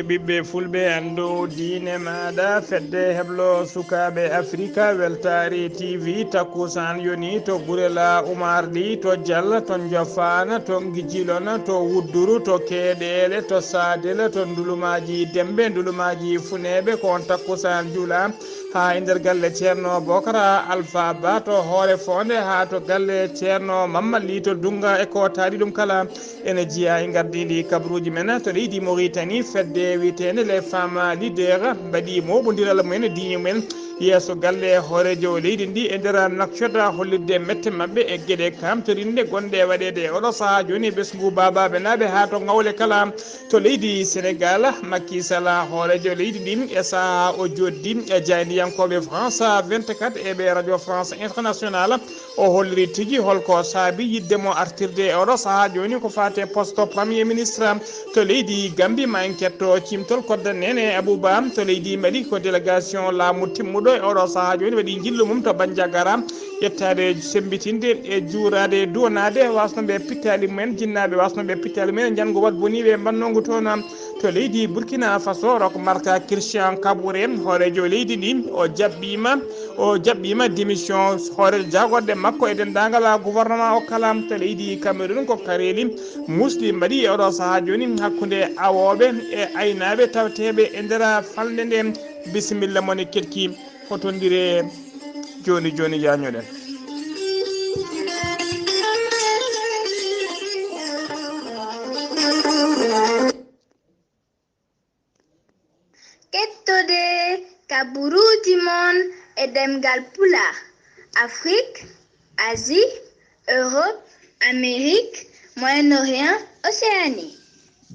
ɓiɓɓe fulɓe andu diine maɗa fedde heblo sukaɓe africa weltare tv takkusan yoni to gurela oumar ɗi to dial to diofana to guijilona to wudduru to keeɗele to sadel to ndulumaji dembe ndulumaji funeɓe ko on takkusan juula ha e nder galle ceerno bocara alpha ba to hoore fonde ha to galle ceerno mamadli to dunga e ko taari ɗum kala ene jiiya e gardiɗi kabruji men to leydi Mauritanie fedde witende les femmes leaders mbaɗi moɓodiral mumen diine mumen yeeso galle hoorejo leydi ndi e nder nakcoda hollirde mette mabɓe e gueɗe kamtorinde gonɗe e waɗede oɗo saaha joni ɓesgu babaɓe naaɓe ha to ngawle kala to leydi Sénégal Macky Sall hoorejo leydi ndi e saaha o joddi e jaydiyankoɓe France 24 eɓe radio France international o holliri tigui holko saabi yiddemo artirde e oɗo saaha joni ko fate poste premier ministre to leydi Gambie ma en ketto cimtol kodda nene Abouba to leydi Mali ko délégation laamu timmuɗo e oɗo saaha joni waɗi jillu mum to Bandiagara yettade sembitinde e juurade duwanade wasnoɓe pittali mumen jinnaɓe wasnoɓe pittali mumen jango wat boniɓe bannogu toon to leydi Burkina Faso roko marka Christian Kabouré hoorejo leydi ndi o jaɓɓima démission hoore jagorɗe makko e dendagal gouvernement o kala to leydi Cameroun ko kareli muslim mbaɗi e oɗo saaha joni hakkude awoɓe e aynaɓe tawteɓe e nder falde nde bisimilla mone ketki hotondire joni joni jañoɗen kettode kaburuji mon e demgal pula Afrique, Asie, Europe, Amérique, Moyen-Orient, Océanie.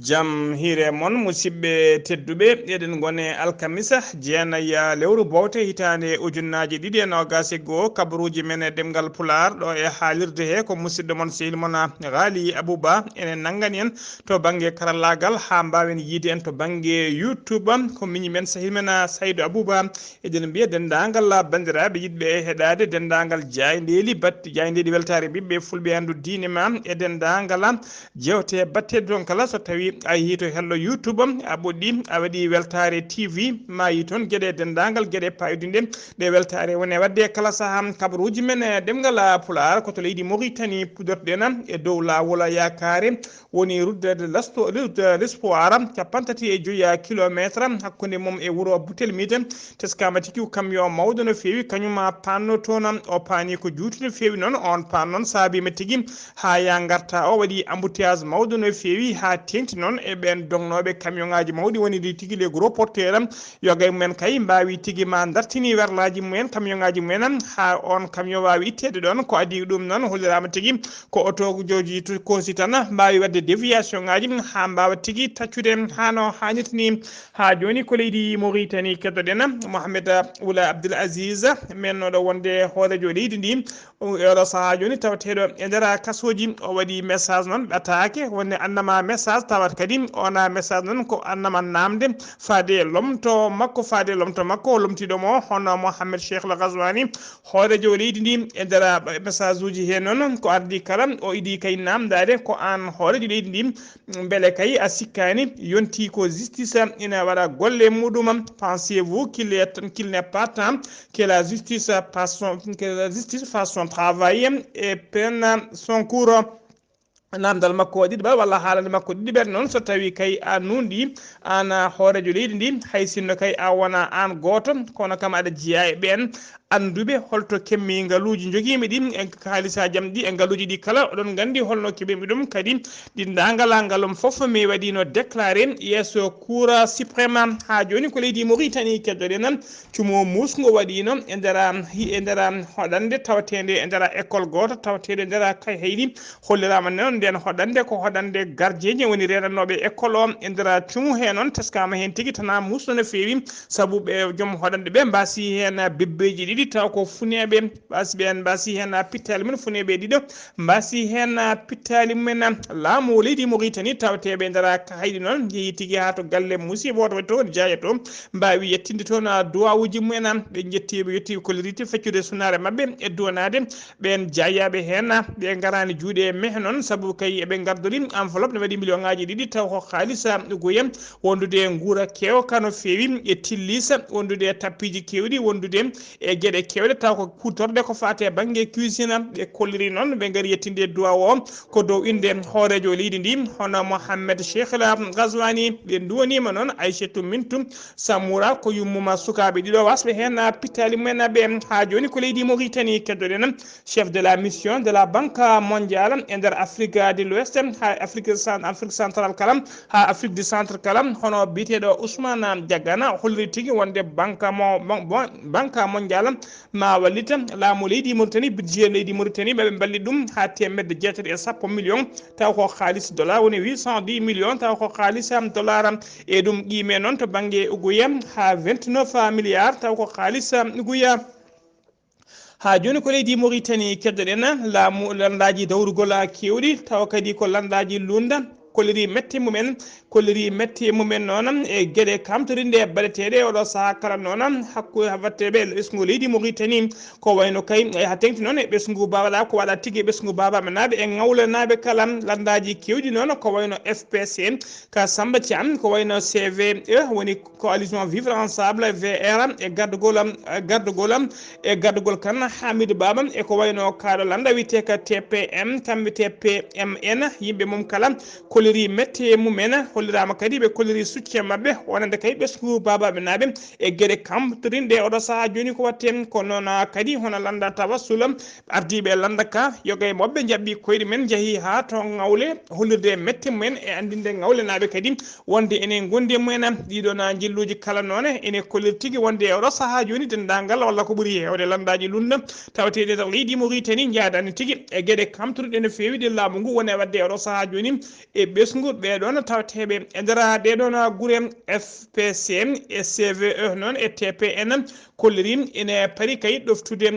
Jam hiire moon musidɓe tedduɓe eɗen gone alkamisa jeenaya lewru bowte hitande ujunnaji ɗiɗi e nogas e goho kabaruji men e ɗemgal pular ɗo e haalirde he ko musidɗo moon sehil moon Ghali Abouba enen nanggani en to banggue karallagal ha mbawen yiide en to banggue YouTube ko miñi men sehil men Saydou Abouba eɗen mbiya dendagal bandiraɓe yiɗɓe heɗade dendagal jayndeli batte jayndeli weltare ɓiɓɓe fulɓe andu diine ma e dendagal jewte batte don kala so tawi a yeehi to hello YouTube a ɓoɗɗi a waɗi weltare TV ma yi toon gueɗe dendagal gueɗe paydude ɗe weltare wone wadde kala saaha kabaruji men e ɗemgal pular koto leydi Mauritanie pudorɗen e dow lawol yakare woni ruddede l'espoir 35 kilométre hakkude mum e wuuro Boutelmide teskama tigi camion mawɗo no fewi kañuma panno toon o paani ko juuti no fewi noon on pan noon saabima tigui ha ya garta o waɗi embouteillage mawɗo no fewi ha tengti noon e ɓen dongnoɓe camion ngaji mawɗi woni ɗi tigui les gros porteurs yogay mumen kay mbawi tigui ma dartini werlaji mumen camion ngaji mumen ha on camion wawi ittede ɗon ko adi ɗum noon hollirama tigui ko auto joji kosi tan mbawi wadde déviation ngaji ha mbawa tigui taccude hano hannirtini ha joni ko leydi Mauritanie keddoɗen Mohamed Oula Abdoul Aziz mennoɗo wonde hoorejo leydi ndi oɗo saaha joni tawateɗo e nder kasoji o waɗi message noon ɓatake wonde annama message tawat kadi ona message noon ko annama namde faade lomto makko o lomtiɗomo hono Mohamed Cheikh El Ghazouani hoorejo leydi ndi e nder message uji he noon ko ardi kala o iɗi kay namdade ko an hoorejo leydi ndi beele kay a sikkani yonti ko justice ina waɗa golle muɗum pensez-vous qu'il n'est pas temps que la justice fasse son travail et prenne son cours namdal makko ɗiɗi ɓal walla haalande makko ɗiɗi ɓer noon so tawi kay a nundi an hoorejo leydi ndi hay sinno kay a wona an goto kono kam aɗa jeeya e ɓen anduɓe holto kemmi ngaluji joguimi ɗi e haalisa jaam ɗi e ngaluji ɗi kala oɗon gandi holno keɓimi ɗum kadi ɗindagal ngalum foof mi waɗino déclaré yesso cour suprême ha joni ko leydi Mauritanie keddoɗen cumo musgo waɗino e nder hoɗande tawatede e nder école goto tawatede e nder kay heyɗi hollirama noon nden hoɗande ko hoɗande gardien woni renanoɓe école o e nder cumu he noon teskama hen tigui tana musno no fewi saabu ɓe joom hoɗande ɓe mbasi hen bebbeji ɗiɗi ɗiɗi taw ko funeɓe mbasi ɓen mbasi hen pittali mumen funeɓe ɗiɗo mbasi hen pittali mumen laamu leydi Mauritanie tawteɓe ndara hayɗi noon jeeyi tigui ha to galle musiba to to jaya to mbawi yettinde toon duwawuji mumen ɓe jettiɓe yetti kollirité feccude sunare mabɓe e donade ɓen jayaɓe hen ɓe garani juuɗe mehe noon saabu kay eɓe gardori enveloppe ne waɗi million ngaji ɗiɗi taw ko haalisa goyem wondude guura kewka no fewi e tillisa wondude tappiji kewɗi wondude e gueɗe kewɗe taw ko kutorde ko fate banggue cuisine ɓe kolliri noon ɓe gaari yettinde duwaw o ko dow inde hoorejo leydi ndi hono Mohamed Cheikh Ghazouani ɓe duwanima noon Aissatou Mintou Samoura ko yummuma sukaɓe ɗiɗo wasɓe hen pittali mumen ɓe ha joni ko leydi Mauritanie keddoɗen chef de la mission de la banque mondiale e nder Afrique de l'Ouest ha Afrique centrale kala ha Afrique du centre kala hono biteɗo Ousmane Diagana holliri tigui wonde banque mondiale ma wallita laamu leydi Mauritanie budget leydi Mauritanie ɓeɓe balli ɗum ha temedde jeetati e sappo million taw ko halis dollar woni 810 million taw ko halis dollar e ɗum qime noon to banggue ugoyam ha 29 milliards taw ko halis ugoya ha joni ko leydi Mauritanie keddoɗen laamu landaji dawrugol kewɗi taw kadi ko landaji lunda kolliri metti mumen noon e gueɗe kamtorinde baɗeteɗe oɗo saaha kala noon hakkude watteɓe ɓesgu leydi Mauritanie ko wayno kay ha tengti noon e ɓesgu babaɗa ko waɗa tigui ɓesgu babama naɓe e ngawlanaɓe kala landaji kewɗi noon ko wayno FPC ka Samba Thiam ko wayno CVE woni coalition vivre ensemble VR e gardugol kan Hamidou Baba e ko wayno kaɗo landa wiyete ka TPM kamɓe TPMN yimɓe mum kala kolliri metti mumen hollirama kadi ɓe kolliri soutien mabɓe wonande kay ɓesgu babaɓe naɓe e gueɗe kamtorinde oɗo saaha joni ko watte ko noon kadi hono landa tawassul ardiɓe landaka yoga e mabɓe jabɓi koyɗe men jeehi ha to ngawle hollirde metti mumen e andinde ngawle naɓe kadi wonde ene gondi e mumen ɗiɗon jilluji kala noon ene kolliri tigui wonde oɗo saaha joni dendagal walla ko ɓuuri hewde landaji lunda tawateɗe to leydi Mauritanie jaadani tigui e gueɗe kamtoriɗe no fewi ɗe laamu ngu woni wadde oɗo saaha joni e ɓesgu ɓeɗon tawateɓe e nder ɗeɗon guure FPC e CVE noon e TPN kolliri ene paari kay ɗoftude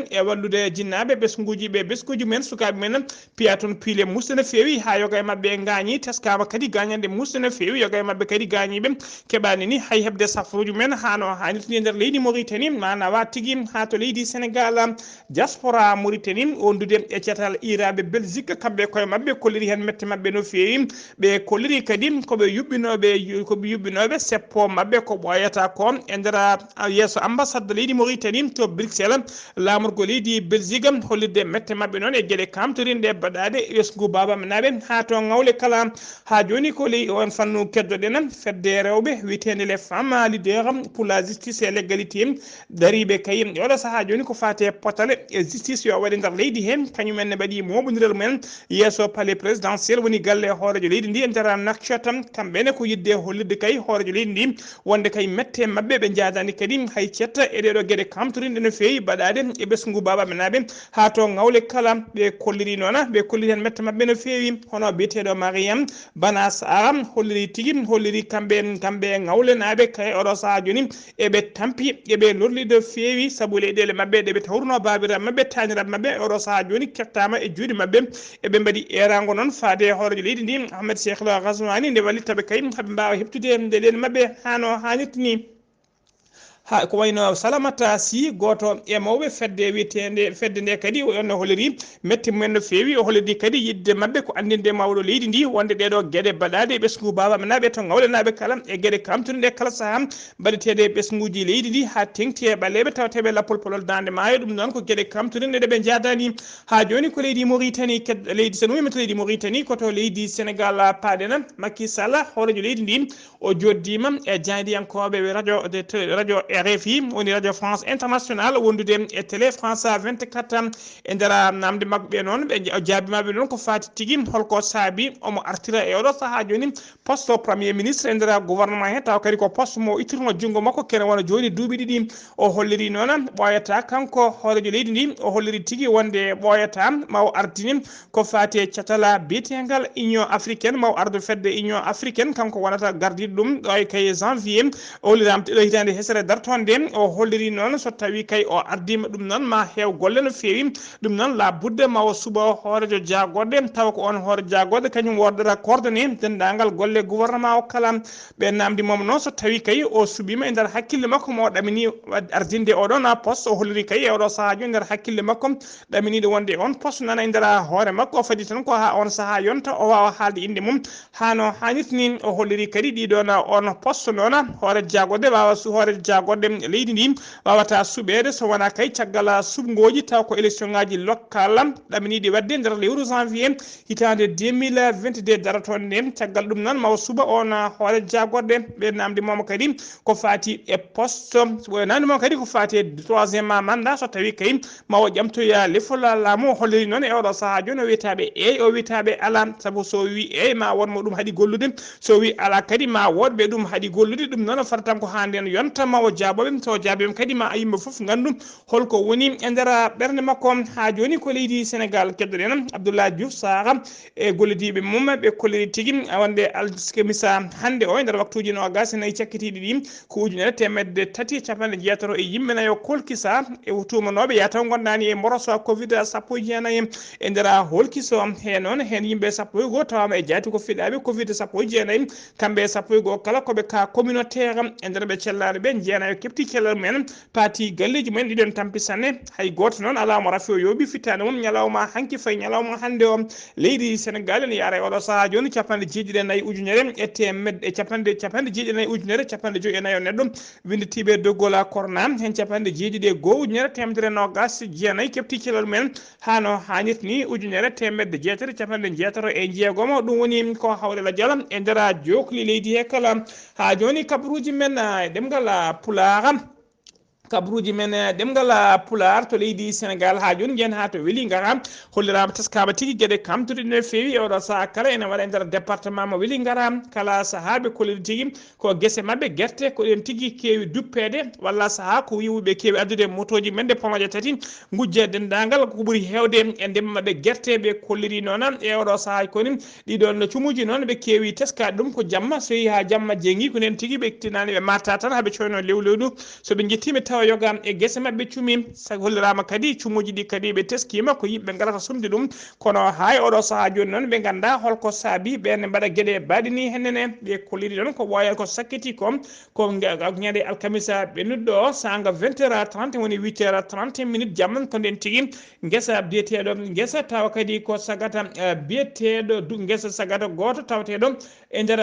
e wallude jinnaɓe ɓesguji men sukaɓe men piya toon piile musde no fewi ha yoga e mabɓe gañi teskama kadi gañande musde no fewi yoga e mabɓe kadi gañiɓe keɓani ni hay hebde safruji men hano hannirtini nder leydi Mauritanie manawa tigui ha to leydi Sénégal diaspora Mauritanie wondude e cetal iraɓe Belgique kamɓe koye mabɓe kolliri hen mette mabɓe no fewi ɓe kolliri kadi koɓe yuɓɓinoɓe seppo mabɓe ko ɓoyata ko e nder yesso ambassade leydi Mauritanie to Bruxelles lamorgo leydi Belgique hollirde mette mabɓe noon e gueɗe kamtorinde baɗade ɓesgu babam naɓe ha to ngawle kala ha joni ko ley on fannu keddoɗen fedde rewɓe witende les femmes leaders pour la justice et l'égalité dariɓe kay oɗo saaha joni ko fate potale e justice yo waɗe nder leydi hen kañumen ne mbaɗi moɓodiral mumen yesso palais présidentiel woni galle hoorejo leydi ndi e nder Nouakchott kamɓene ko yidde hollirde kay hoorejo leydi ndi wonde kay mette mabɓe ɓe jadani kadi hay cetta e ɗeɗo gueɗe kamtorinde no fewi baɗade e ɓesgu babaɓe naɓe ha to ngawle kala ɓe kolliri noon ɓe kolliri hen mette mabɓe no fewi hono biyeteɗo Mariam Bana Sara holliri kamɓe ngawle naɓe kay oɗo saaha joni eɓe tampi eɓe lorli no fewi saabu leyɗele mabɓe ɗeɓe tawruno babiraɓe mabɓe taniraɓe mabɓe oɗo saaha joni kettama e juuɗe mabɓe eɓe mbaɗi erago noon faade hoorejo leydi ndi Ahmed Cheikh Ghazouani nde wallittaɓe kay haaɓe mbawa heptude ndeɗen mabɓe hano hannirta ni ha ko wayno Salamata Sy goto e mawɓe fedde nde kadi onno holliri metti mumen no fewi o holliri kadi yidde mabɓe ko andinde mawɗo leydi ndi wonde ɗeɗo gueɗe baɗade ɓesgu babaɓe naɓe to ngawle naɓe kala e gueɗe kamtorinde kala saaha mbaɗeteɗe ɓesguji leydi ndi ha tengti e ɓalleɓe tawateɓe lappol polol dande maayo ɗum noon ko gueɗe kamtorinde ɗeɓe jadani ha joni ko leydi Mauritanie leydi sen wimata leydi Mauritanie koto leydi Sénégal paɗena Macky Sall hoorejo leydi ndi o joddima e jaydiyankoɓe radio RFI woni radio France international wondude e télé France 24 e nder namde mabɓe noon ɓe jaabimaɓe noon ko fati tigui holko saabi omo artira e oɗo saaha joni poste premier ministre e nder gouvernement he taw kadi ko poste mo ittirno junggo makko kene wona joni duuɓi ɗiɗi o holliri noon ɓoyata kanko hoorejo leydi ndi o holliri tigui wonde ɓoyata maw ardini ko fati e catala biyetegal union africaine maw ardu fedde union africaine kanko wonata gardiɗo ɗum ɗo e kay janvier o hollirama ɗo hitande hesere darto dartonde o holliri noon so tawi kay o ardima ɗum noon ma heew golle no feewi ɗum noon la budde ma o suba hoorejo jagorde taw ko on hoore jagorde kañum wordata coordonné dendagal golle gouvernement o kala ɓe namdimomo noon so tawi kay o suɓima e nder hakkille makko mo ɗamini ardinde oɗon poste o holliri kay e oɗo saaha joni nder hakkille makko ɗaminiɗo wonde on poste nana e nder hoore makko o fadi tan ko ha on saaha yonta o wawa haalde inde mum hano hannirtini o holliri kadi ɗiɗon on poste noon hoore jagorde wawa hoore jagorde leydi ndi wawata suɓede so wona kay caggal suɓgoji taw ko élection ngaji local ɗaminiɗi wadde nder lewru janvier hitande 2022 daratonde caggal ɗum noon mawo suba on hoore jagorde ɓe namdimomo kadi ko fati e poste namdimomo kadi ko fati e 3e mandat so tawi kay mawo ƴamtoya lefol laamu o holliri noon e oɗo saaha joni o wiyataɓe eyi o wiyataɓe ala saabu so wi eyi ma wonmo ɗum haaɗi gollude so wi ala kadi ma wodɓe ɗum haaɗi gollude ɗum noon fatatam ko hande en yontama o jaaboɓe so jaaboɓe kadi ma yimɓe foof gandu holko woni e nder ɓerde makko ha joni ko leydi Sénégal keddoɗen Abdoulaye Diouf Sarr e gollodiɓe mum ɓe kolliri tigui wonde alkemisa hande o e nder waktuji 24 cakkitiɗi ɗi ko ujunere temedde tati capanɗe jeetato e yimɓe nayo kolkisa e tumanoɓe yataw gondani e moroso covid 19 e nder holkiso he noon hen yimɓe 11 tawama e jaati ko fiɗaɓe covid 19 kamɓe 11 kala koɓe ka communautaire e nder ɓe cellaɗo ɓe jeenayo kepti cellal mumen paati galleji mumen ɗiɗon tampi sanne hay goto noon ala mo rafi o yooɓi fittade mum ñalawma hanki fayi ñalawma hande o leydi Sénégal ne yaara e oɗo saaha joni capanɗe jeeɗiɗi ujunere e temedde capanɗe jeeɗiɗi ujunere capanɗe joyyi e nayyi o neɗɗo winditiɓe doggola corona hen capanɗe jeeɗiɗi e goho ujunere temedere nogas jeenayyi kepti cellal mumen hano hannirta ni ujunere temedde jeetati capanɗe jeetato e jeegom ɗum woni ko hawrela diala e nder jokli leydi he kala ha joni kabaruji men e ɗemgal Pulaar kabruji men ɗemgal Pulaar to leydi Sénégal ha joni jen ha to weeli gara hollirama teskama tigui gueɗe kamtude no fewi e oɗo saaha kala ene waɗa e nder département mo weeli gara kala saahaɓe kolliri tigui ko guese mabɓe guerte ko ɗen tigui kewi duppede walla saaha ko wiwuɓe kewi addude motoji men de pomoje tati gujje dendagal ko ɓuuri hewde e ndema mabɓe guerte ɓe kolliri noon e oɗo saaha koni ɗiɗon cumuji noon ɓe kewi teskade ɗum ko jamma so yeehi ha jamma jengui ko nen tigui ɓe tinani ɓe matta tan haaɓe coyno lewlewdu soɓe jettima tawa yoga e guese mabɓe cumi hollirama kadi cumuji ɗi kadi ɓe teskima ko yimɓe garata sumde ɗum kono ha e oɗo saaha joni noon ɓe ganda holko saabi ɓenne mbaɗa gueɗe baɗini hennene ɓe kolliri noon ko ɓooyat ko sakkiti ko ñande alkamisa ɓennuɗo sanga 20h30 woni 8h30 jamma ko nden tigui guesa biyeteɗo guesa tawa kadi ko sagata biyeteɗo guesa sagata goto tawateɗo e nder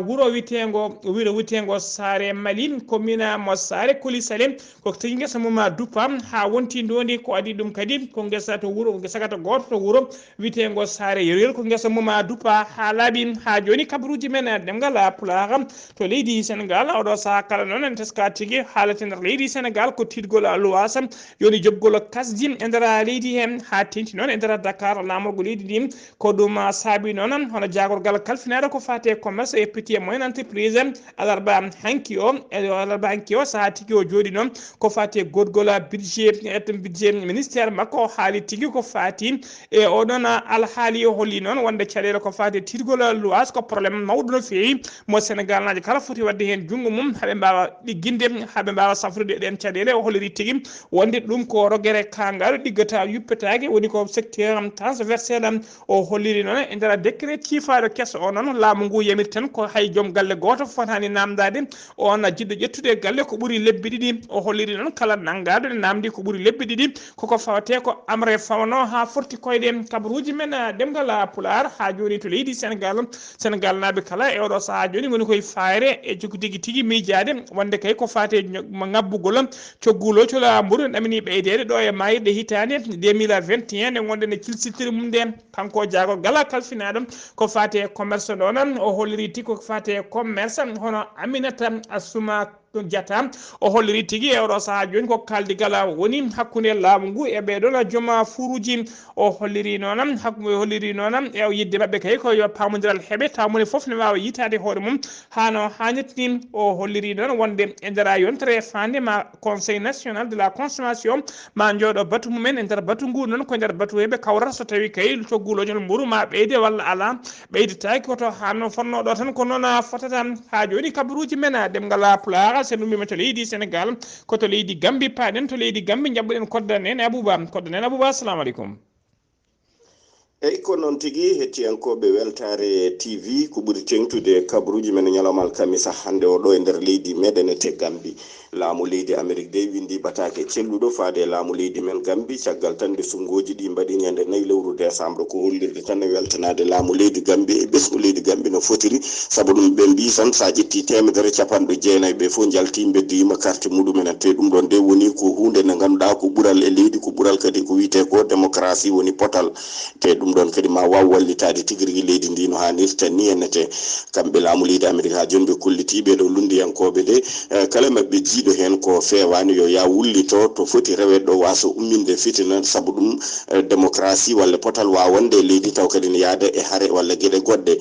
wuuro witego Saare Mali commune mo Saare Koli Salem ko tagi guesa mum duppa ha wonti ndondi ko adi ɗum kadi ko guesa to wuuro sagata goto to wuuro witego Saare Yerel ko guesa mum duppa ha laaɓi ha joni kabaruji men ɗemgal Pulaar to leydi Sénégal oɗo saaha kala noon en teska tigui haalate nder leydi Sénégal ko tiɗgol luwasa yoni jobgol kasdi e nder leydi hen ha tenti noon e nder Dakar lamorgo leydi ndi ko ɗum saabi noon hono jagorgal kalfinade ko fate commerce et petit et moyen entreprise alarba hanki o saaha tigui o jooɗi noon ko fati godgol budget ministére makko o haali tigui ko fati e oɗon alhaali holli noon wonde caɗele ko fati tirgol luwas ko probléme mawɗo no fewi mo Sénégal naji kala foti wadde hen junggo mum haaɓe mbawa ɗigginde haaɓe mbawa safrude ɗen caɗele o holliri tigui wonde ɗum ko rogere kangaɗo ɗiggata yuppetake woni ko secteur transversal o holliri noon e nder décret ciifaɗo kesso o noon laamu ngu yamiri tan ko hay joom galle goto fotani namdade on jiɗɗo ƴettude galle ko ɓuuri lebbi ɗiɗi o holliri noon kala nangaɗo ne namdi ko ɓuuri lebbi ɗiɗi koko fawate ko amre fawno ha forti koyɗe kabaruji men ɗemgal Pulaar ha joni to leydi Sénégal naɓe kala e oɗo saaha joni woni koye fayre e jogui tigui miijade wonde kay ko fate ngabbugol coggulocol mboɗo ɗamini ɓeydede ɗo e mayirɗe hitande 2021 nde gonɗen e cilsittiri mum nde kanko jaago gala kalfinaɗo ko fate commerce ɗo noon o holliri tigui ko fate commerce hono Aminata Assouma Diatta o holliri tigui e oɗo saaha joni ko kaldigal woni hakkude laamu ngu e ɓeɗon jooma furuji o holliri noon e yidde mabɓe kay ko yo pamodiral heeɓe tawmoni foof ne wawa yitade hoore mum hano hannirta ni o holliri noon wonde e nder yontere fande ma conseil national de la consommation ma jooɗo batu mumen e nder batu ngu noon ko nder batu heeɓe kawrata so tawi kay cogguloñol mburu ma ɓeyde walla ala ɓeydetaki koto hanno fonno ɗo tan ko noon fotata ha joni kabaruji men ɗemgal Pulaar pulaar sen ummima to leydi Sénégal koto leydi Gambie paaɗen to leydi Gambie jabɓuɗen kodda nene Abouba assalamu aleykum. eyyi ko noon tigui hettiyankoɓe weltare TV ko ɓuuri tengtude kabaruji men ñalawmal kamisa hande o ɗo e nder leydi meɗen te Gambie laamu leydi Amérique de windi batake celluɗo faade laamu leydi men Gambie caggal tan nde sungoji ɗi mbaɗi ñande 4 lewru décembre ko hollirde tan e weltanade laamu leydi Gambie e ɓesgu leydi Gambie no fotiri saabu ɗum ɓe mbi tan sa ƴetti 190 ɓe fof jalti beddima carte muɗumen te ɗum ɗon nde woni ko hunde nde ganduɗa ko ɓuural e leydi ko ɓuural kadi ko wiyete ko démocratie woni potal te ɗum ɗon kadi ma waw wallitade tigirigui leydi ndi no hannirta ni ennete kamɓe laamu leydi Amérique ha joni ɓe kollitiɓe ɗo lundiyankoɓe de kala mabɓe jiiɗo hen ko fewani yo ya wullito to foti rewede ɗo wasa umminde fitina saabu ɗum démocratie walla potal wawonde e leydi taw kadi ne yaada e haare walla gueɗe goɗɗe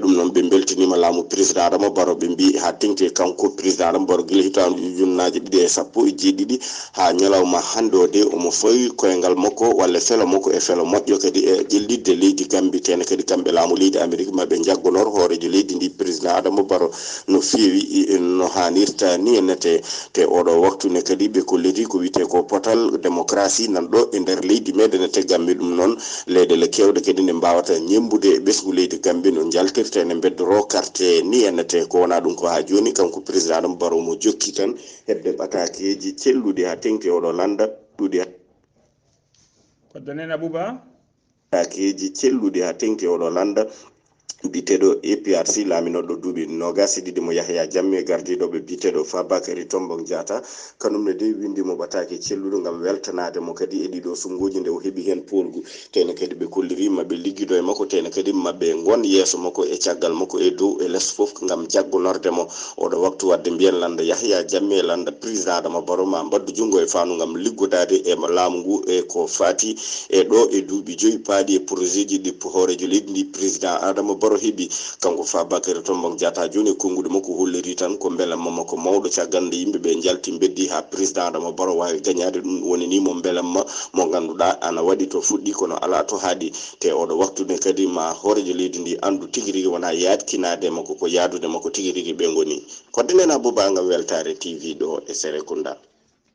ɗum noon ɓe beltinima laamu président Adama Barrow ɓe mbi ha tengti kanko président Adama Barrow guila hitande ujunnaje 217 ha ñalawma hande o de omo fawi koyngal makko walla felo makko e felo moƴƴo kadi e ƴellidde leydi Gambie tene kadi kamɓe laamu leydi Amérique maɓe jaggonor hoorejo leydi ndi président Adama Barrow no feewi no hannirta ni ennete te oɗo waktu ne kadi ɓe kolliti ko wiyete ko potal démocratie nan ɗo e nder leydi meɗen te Gambie ɗum noon leyɗele kewɗe kadi nde mbawata ñembude e ɓesgu leydi Gambie no jaltirte ne beddoro carte ni ennete ko wona ɗum ko ha joni kanko président Adama Barrow mo jokki tan hedde ɓatakeji celluɗi ha tengti oɗo landa ɗuɗi koddo nen Abouba keji celluɗi ha tengti oɗo landa biteɗo APRC laaminoɗo duuɓi 22 mo Yahya Jammeh gardiɗoɓe biteɗo Fabakary Tombong Jatta kanum ne de windimo ɓatake celluɗo gam weltanade mo kadi e ɗiɗo sungoji nde o heeɓi hen polgu tene kadi ɓe kollirima ɓe ligguido e makko tene kadi mabɓe gon yeeso makko e caggal makko e dow e less foof gam jaggonorde mo oɗo waktu wadde mbiyen landa Yahya Jammeh landa président Adama Barrow ma mbaddu junggo e fandu gam liggodade e laamu ngu e ko fati e ɗo e duuɓi 5 paaɗi e projet ji ɗi hoorejo leydi ndi président Adama Barrow heeɓi kanko Fabakary Tombong Jatta joni kongude makko holliri tan ko belamma makko mawɗo caggal nde yimɓeɓe jalti beddi ha président Adama Barrow wawi gagnade ɗum woni ni mo belamma mo ganduɗa ana waɗi to fuɗɗi kono ala to haaɗi te oɗo waktude kadi ma hoorejo leydi ndi andu tigui rigui wona yadkinade makko ko yaadude makko tigui rigui ɓe goni kodde nen Abouba gam weltare TV ɗo e Serekunda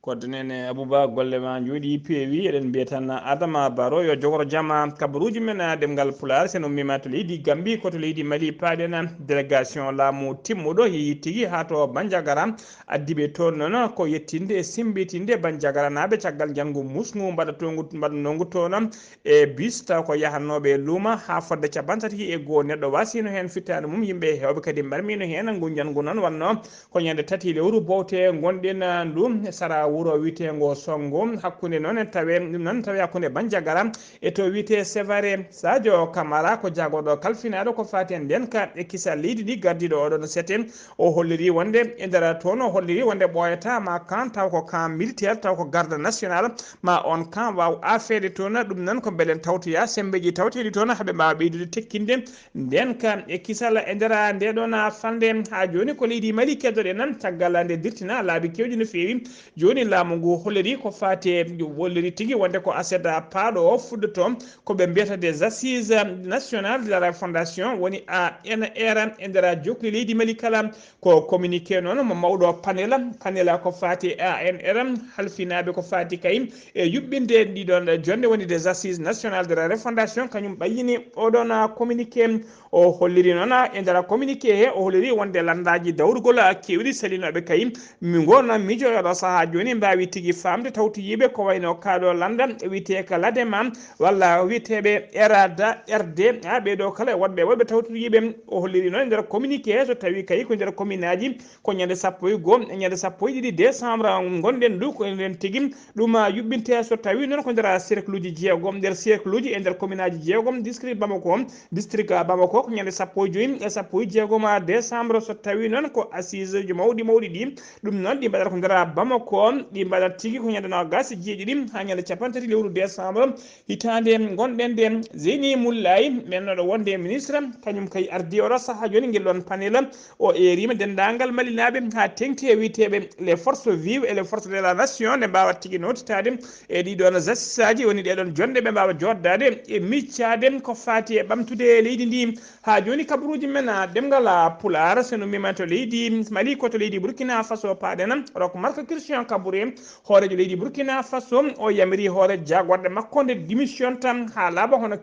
kodde nene Abouba golle ma jooɗi peewi eɗen mbiya tan Adama Barrow yo jogoro jama kabaruji men ɗemgal Pulaar sen ummima to leydi Gambie koto leydi Mali paaɗen délégation laamu timmuɗo yeehi tigui ha to Bandiagara addiɓe toon noon ko yettinde e simbitinde Bandiagara naaɓe caggal janggo musgu mbaɗannogu toon e bus taw ko yahannoɓe luuma ha fodde capantati e goho neɗɗo wasino hen fittade mum yimɓe hewɓe kadi mbarmino hen gunjangu noon wanno ko ñande tati lewru bowte gonɗen ndu sara wuro witego Songo hakkude noon tawe ɗum noon tawi hakkude Bandiagara e to wiyete Sévaré Sadio Camara ko jagoɗo kalfinaɗo ko fati en nden ka e kisa leydi ɗi gardiɗo oɗon sete o holliri wonde e nder toon o holliri wonde ɓoyata ma kan taw ko camp militaire taw ko garde national ma on camp waw afede toon ɗum noon ko beelen tawtoya sembeji tawteɗi toon haaɓe mbawa ɓeydude tekkinde nden ka e kisal e nder ndeɗon fande ha joni ko leydi Mali keddoɗen nan caggal nde dirtina laabi kewɗi no fewi joni laamu ngu holliri ko fati wolliri tigui wonde ko aseda paaɗo o fuddoto koɓe mbiyata des assises nationales de la fondation woni ANR e nder jokli leydi Mali kala ko communiqué noon mo mawɗo panel ko fati ANR halfinaɓe ko fati kay e yuɓɓinde ɗiɗon jonde woni des assises nationales de la refondation kañum ɓayyini oɗon communiqué o holliri noon e nder communiqué he o holliri wonde landaji dawrugol kewɗi salinoɓe kay mi gona mijoyoɗo saaha joni mbawi tigui famde tawtoyiɓe ko wayno kaɗo landa wiyete ladema walla wiyeteɓe RD ha ɓeɗo kala wonɓe tawtoyiɓe o holliri noon e nder communiqué so tawi kay ko nder commune aji ko ñande 11 e ñande 12 décembre gonɗen ɗu ko enen tigui ɗum yuɓɓinte so tawi noon ko nder cercle uji jeegom nder cercle uji e nder commune aji jeegom district Bamako ko ñande 15 e 16 décembre so tawi noon ko assise ji mawɗi ɗi ɗum noon ɗi mbaɗata ko nder Bamako ɗi mbaɗat tigui ko ñande 27 ha ñande 50 lewru décembre hitande gonɗen nde Zeyni Moulay mennoɗo wonde ministre kañum kay ardi oɗo saaha joni guel panel o erima dendagal malinaɓe ha tengti e witeɓe les forces vives et les forces de la nation nde mbawa tigui notitade e ɗiɗon assises aji woni ɗeɗon jonde ɓe mbawa joddade e miccade ko fati e ɓamtude leydi ndi ha joni kabaruji men demgal pular seno mima to leydi Mali ko to leydi Burkina Faso paɗen rok marque Christian Kabouré hoorejo leydi Burkina Faso o yamiri hoore jagorɗe makko nde démission tan ha laaɓa hono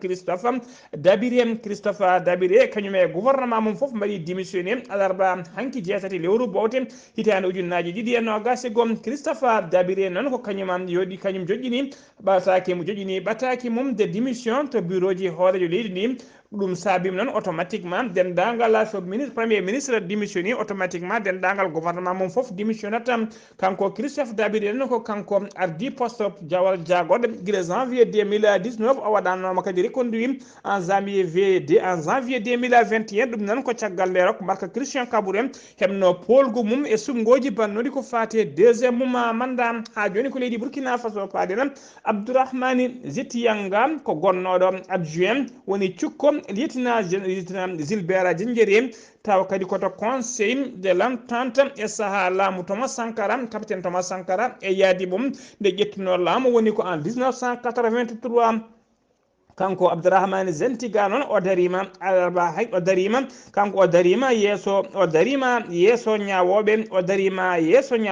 Christophe Dabiré kañum e gouvernement mum foof mbaɗi démissionné alarba hanki jeetati lewru bowte hitande ujunnaji ɗiɗi e nogas e goho Christophe Dabiré noon ko kañum yoɗi kañum joƴƴini ɓataki mo joƴƴini ɓataki mum de démission to bureau ji hoorejo leydi ndi ɗum saabima noon automatiquement dendagal so premier ministre démissionni automatiquement dendagal gouvernement mum foof démissionnata kanko Christophe Dabiré noon ko kanko ardi poste jawal jagorɗo guila janvier 2019 o waɗanoma kadi reconduit en janvier 2021 ɗum noon ko caggal nde rok marque Christian Kabouré heɓno polgu mum e sumgoji bannoɗi ko fate deuxiéme mum mandat ha joni ko leydi Burkina Faso paɗen Abdourahmani Zetiyanga ko gonnoɗo adjoint woni cukko lieutenant Gilbert Diendéré taw kadi koto conseil de l'entente e saaha laamu Thomas Sankara capitaine Thomas Sankara e yaadi mum nde ƴettuno laamu woni ko en 1983 kanko Abdourahmane Zentiga noon o darima alarba hay o darima kanko o darima yeeso ñawoɓe o darima yeeso